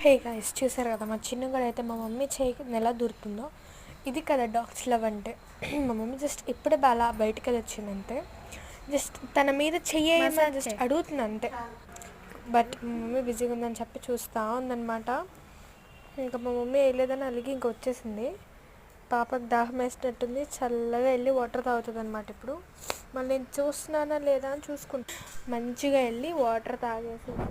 Hey guys, చూసారు కదా మా చిన్నగాడు అయితే మా మమ్మీ చేయికి ఎలా దూరుతుందో. ఇది కదా డాగ్స్ లవ్ అంటే. మా మమ్మీ జస్ట్ ఇప్పుడే అలా బయటికి వచ్చిందంటే జస్ట్ తన మీద చెయ్యమని జస్ట్ అడుగుతుంది అంతే. బట్ మా మమ్మీ బిజీగా ఉందని చెప్పి చూస్తూ ఉందన్నమాట. ఇంకా మా మమ్మీ వేయలేదని అలిగి ఇంకా వచ్చేసింది. పాపకు దాహం వేసినట్టుంది, చల్లగా వెళ్ళి వాటర్ తాగుతుంది అనమాట. ఇప్పుడు మళ్ళీ నేను చూస్తున్నానా లేదా అని చూసుకుంటా. మంచిగా వెళ్ళి వాటర్ తాగేసింది.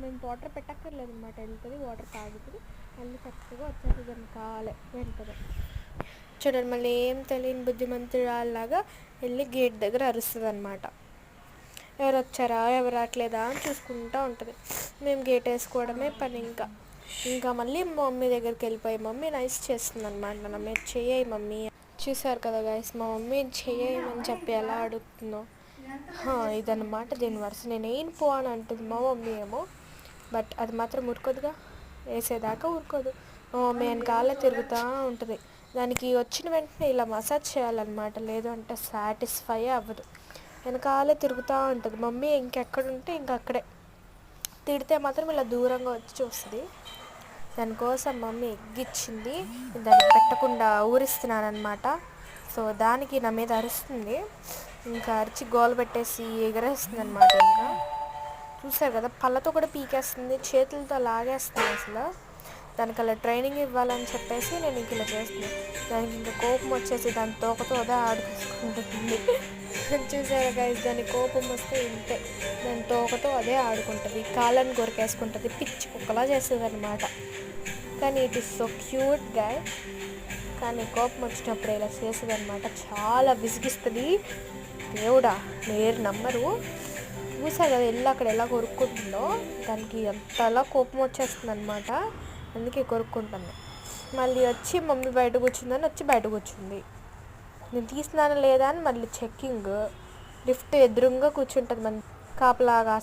మేము వాటర్ పెట్టక్కర్లేదు అనమాట. వెళ్తుంది, వాటర్ తాగుతుంది, మళ్ళీ చక్కగా వచ్చేస్తుంది అని కాలే వెళ్తుంది. చూడండి, మళ్ళీ ఏం తెలియని బుద్ధిమంతురాల్లాగా వెళ్ళి గేట్ దగ్గర అరుస్తుంది అనమాట. ఎవరు వచ్చారా ఎవరు రావట్లేదా అని చూసుకుంటూ ఉంటుంది. మేము గేట్ వేసుకోవడమే పని. ఇంకా మళ్ళీ మా మమ్మీ దగ్గరికి వెళ్ళిపోయి మమ్మీ నైస్ చేస్తుంది అనమాట. నా మీద చెయ్యి మమ్మీ. చూసారు కదా గైస్, మా మమ్మీ చెయ్యమని చెప్పి ఎలా అడుగుతుందో. ఇదన్నమాట దీని వరుస. నేను పో అని అంటుంది మా మమ్మీ ఏమో, బట్ అది మాత్రం ఊరుకోదుగా, వేసేదాకా ఊరుకోదు. మా మమ్మీ వెనకాలే తిరుగుతూ ఉంటుంది. దానికి వచ్చిన వెంటనే ఇలా మసాజ్ చేయాలన్నమాట, లేదు అంటే సాటిస్ఫై అవ్వదు. వెనకాలే తిరుగుతూ ఉంటుంది. మమ్మీ ఇంకెక్కడుంటే ఇంకక్కడే. తిడితే మాత్రం ఇలా దూరంగా వచ్చి చూస్తుంది. దానికోసం మమ్మీ ఎగ్గిచ్చింది, దానికి పెట్టకుండా ఊరిస్తున్నానమాట. సో దానికి నా మీద అరుస్తుంది. ఇంకా అరిచి గోల పెట్టేసి ఎగరేస్తుంది అనమాట. ఇంకా చూసారు కదా, పళ్ళతో కూడా పీకేస్తుంది, చేతులతో లాగేస్తుంది. అసలు దానికి అలా ట్రైనింగ్ ఇవ్వాలని చెప్పేసి నేను ఇంక ఇలా చేస్తున్నాను. దానికి ఇంకా కోపం వచ్చేసి దాని తోకతో అదే ఆడుకుంటుంది. చూసారా గైస్, దాని కోపం వస్తే ఇంతే, దాని తోకతో అదే ఆడుకుంటుంది, కాళ్ళని కొరికేసుకుంటుంది, పిచ్చి కుక్కలా చేస్తుంది అనమాట. కానీ it is so cute guy. కానీ కోపం వచ్చినప్పుడు ఇలా చేస్తుంది అనమాట, చాలా విసిగిస్తుంది. దేవుడా, మీరు నమ్మరు. చూసారు కదా వెళ్ళి అక్కడ ఎలా కొరుక్కుంటుందో, దానికి అంతలా కోపం వచ్చేస్తుంది అనమాట. అందుకే కొరుక్కుంటాను. మళ్ళీ వచ్చి మమ్మీ బయట కూర్చుందని వచ్చి బయట కూర్చుంది. నేను తీసినానా లేదా అని మళ్ళీ చెక్కింగ్. లిఫ్ట్ ఎదురుగా కూర్చుంటుంది, మన కాపలాగా